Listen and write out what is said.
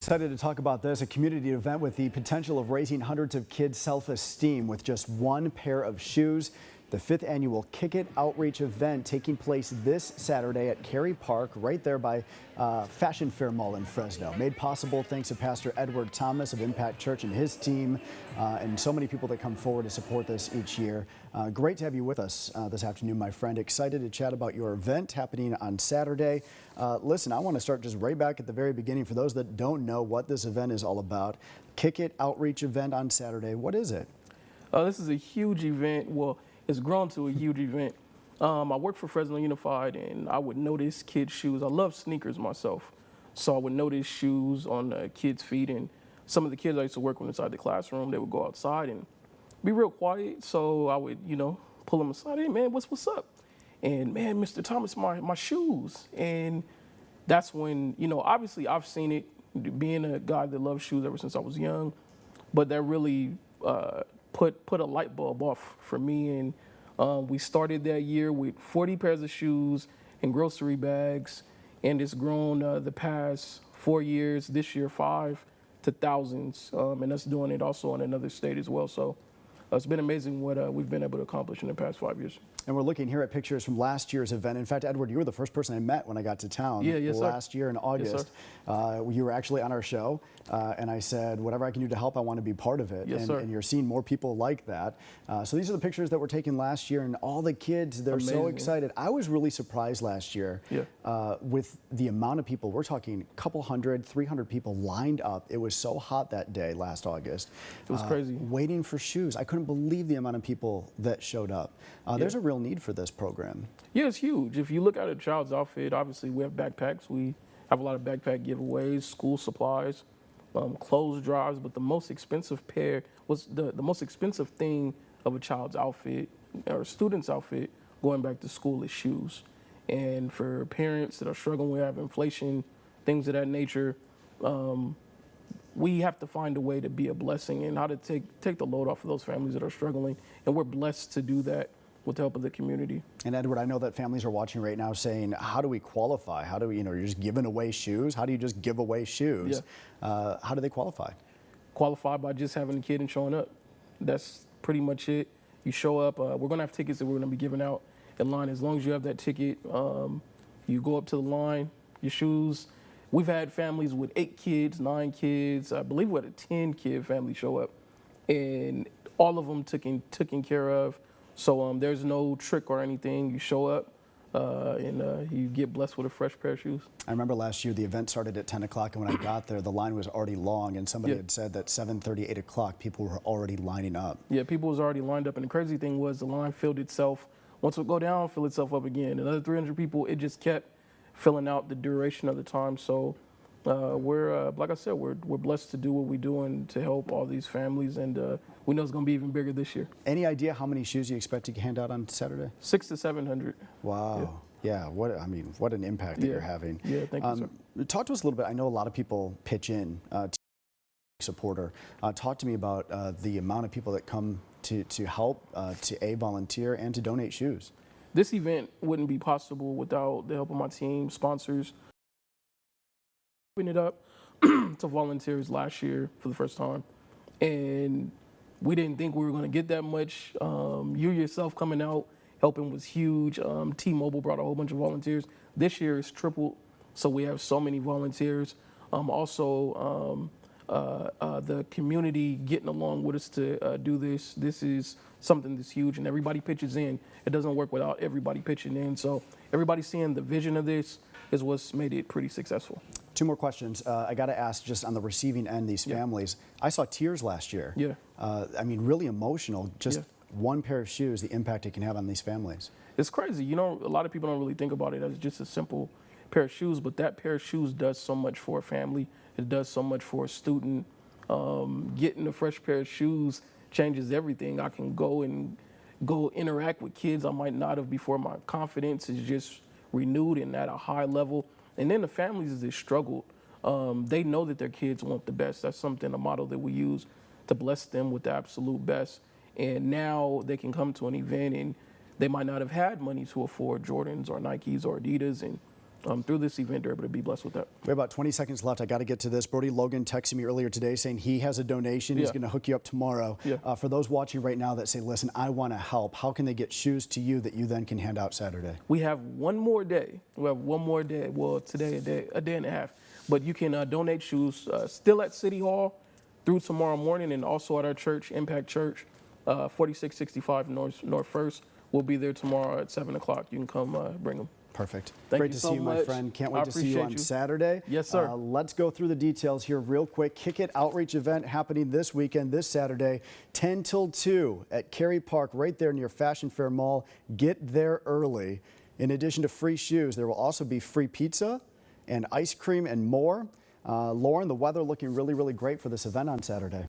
Excited to talk about this, a community event with the potential of raising hundreds of kids' self-esteem with just one pair of shoes. The 5th annual Kick It outreach event taking place this Saturday at Cary Park, right there by Fashion Fair Mall in Fresno. Made possible thanks to Pastor Edward Thomas of Impact Church and his team, and so many people that come forward to support this each year. Great to have you with us this afternoon, my friend. Excited to chat about your event happening on Saturday. Listen, I want to start just right back at the very beginning. For those that don't know what this event is all about, Kick It outreach event on Saturday. What is it? This is a huge event. Well, it's grown to a huge event. I work for Fresno Unified, and I would notice kids' shoes. I love sneakers myself, so I would notice shoes on kids' feet. And some of the kids I used to work with inside the classroom, they would go outside and be real quiet. So I would, pull them aside. Hey, man, what's up? And man, Mr. Thomas, my shoes. And that's when, obviously I've seen it, being a guy that loves shoes ever since I was young, but that really put a light bulb off for me. And we started that year with 40 pairs of shoes and grocery bags, and it's grown the past 4 years, this year 5, to thousands, and us doing it also in another state as well. So it's been amazing what we've been able to accomplish in the past 5 years. And we're looking here at pictures from last year's event. In fact, Edward, you were the first person I met when I got to town last year in August. Yes, you were actually on our show, and I said, whatever I can do to help, I want to be part of it. Yes, and you're seeing more people like that. So these are the pictures that were taken last year, and all the kids, they're so excited. I was really surprised last year with the amount of people. We're talking a couple hundred, 300 people lined up. It was so hot that day last August. It was crazy. Waiting for shoes. I couldn't believe the amount of people that showed up. There's a real need for this program. Yeah, it's huge. If you look at a child's outfit, obviously we have backpacks. We have a lot of backpack giveaways, school supplies, clothes drives, but the most expensive pair was the most expensive thing of a child's outfit or a student's outfit going back to school is shoes. And for parents that are struggling with inflation, things of that nature, we have to find a way to be a blessing and how to take the load off of those families that are struggling. And we're blessed to do that with the help of the community. And Edward, I know that families are watching right now saying, how do we qualify? How do we, you're just giving away shoes? How do you just give away shoes? Yeah. How do they qualify? Qualify by just having a kid and showing up. That's pretty much it. You show up. We're going to have tickets that we're going to be giving out in line. As long as you have that ticket, you go up to the line, your shoes. We've had families with 8 kids, 9 kids. I believe we had a 10-kid family show up, and all of them taken care of. So there's no trick or anything. You show up and you get blessed with a fresh pair of shoes. I remember last year the event started at 10 o'clock, and when I got there, the line was already long, and somebody had said that 7:30, 8 o'clock, people were already lining up. Yeah, people was already lined up, and the crazy thing was the line filled itself. Once it would go down, fill itself up again. Another 300 people, it just kept filling out the duration of the time. So we're, like I said, we're blessed to do what we do and to help all these families, and we know it's going to be even bigger this year. Any idea how many shoes you expect to hand out on Saturday? 600 to 700. Wow. Yeah. What an impact that you're having. Yeah, thank you, sir. Talk to us a little bit. I know a lot of people pitch in to supporter. Talk to me about the amount of people that come to help, to volunteer and to donate shoes. This event wouldn't be possible without the help of my team, sponsors. Opened it up to volunteers last year for the first time, and we didn't think we were going to get that much. You yourself coming out helping was huge. T-Mobile brought a whole bunch of volunteers. This year it's tripled, so we have so many volunteers. Also, the community getting along with us to do this. This is something that's huge, and everybody pitches in. It doesn't work without everybody pitching in. So everybody seeing the vision of this is what's made it pretty successful. 2 more questions. I got to ask, just on the receiving end, these families. I saw tears last year. Yeah. Really emotional. Just one pair of shoes, the impact it can have on these families. It's crazy. A lot of people don't really think about it as just a simple pair of shoes, but that pair of shoes does so much for a family. It does so much for a student. Getting a fresh pair of shoes changes everything. I can go interact with kids I might not have before. My confidence is just renewed and at a high level. And then the families that struggled, they know that their kids want the best. That's something, a model that we use to bless them with the absolute best. And now they can come to an event and they might not have had money to afford Jordans or Nikes or Adidas, and through this event, they're able to be blessed with that. We have about 20 seconds left. I got to get to this. Brody Logan texted me earlier today saying he has a donation. He's going to hook you up tomorrow. Yeah. For those watching right now that say, listen, I want to help, how can they get shoes to you that you then can hand out Saturday? We have one more day. We have one more day. Well, today, a day and a half. But you can donate shoes still at City Hall through tomorrow morning, and also at our church, Impact Church, 4665 North First. We'll be there tomorrow at 7 o'clock. You can come bring them. Perfect. Thank Great you to so see you, my much. friend. Can't I wait to see you on appreciate you. Saturday. Yes, sir. Let's go through the details here real quick. Kick It outreach event happening this weekend, this Saturday, 10 till 2 at Cary Park, right there near Fashion Fair Mall. Get there early. In addition to free shoes, there will also be free pizza and ice cream and more. Lauren, the weather looking really, really great for this event on Saturday.